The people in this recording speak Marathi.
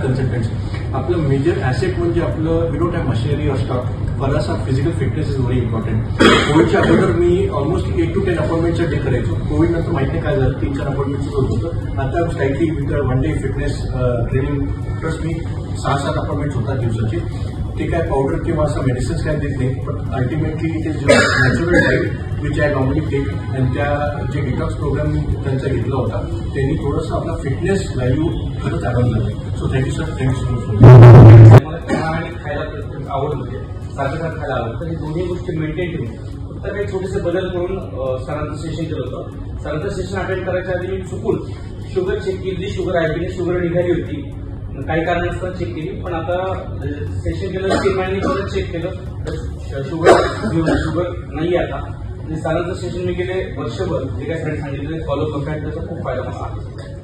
consultants. आपलं मेजर ॲसेट म्हणजे आपलं we don't have machinery or stock. For us physical fitness is very important. कोविडच्या अगोदर मी ऑलमोस्ट 8 to 10 अपॉइंटमेंटच्या डे करायचो. कोविड नंतर माहिती नाही काय झालं, 3-4 अपॉइंटमेंटच होत होतं. आता slightly with one day fitness training plus me 6-7 appointment होतात दिवसाची. ते काय पावडर किंवा असं मेडिसिन्स काय देत नाही, पण ultimately it is natural diet which I normally take. आणि त्या जे डिटॉक्स प्रोग्राम मी त्यांचा घेतला होता त्यांनी थोडंसं आपला फिटनेस व्हॅल्यू खरंच ॲडॉन झालं. So thank you sir, thank you so much. मला चहा आणि खायला आवड होते, सारखं खायला आवडतं. तर हे दोन्ही गोष्टी मेंटेन ठेवून फक्त काही छोटेसे बदल करून सरांचं सेशन केलं होतं. सरांचं सेशन अटेंड करायच्या आधी मी चुकून शुगर चेक केली. शुगर आहे शुगर निघाली होती, काही कारणास्तव चेक केली. पण आता सेशन केलं 3 महिन्यांनी परत चेक केलं तर शुगर नाही आहे आता. सरांचं सेशन मी गेले वर्षभर जे काय सरांनी सांगितलं फॉलो करतायत, त्याचा खूप फायदा मला आहे.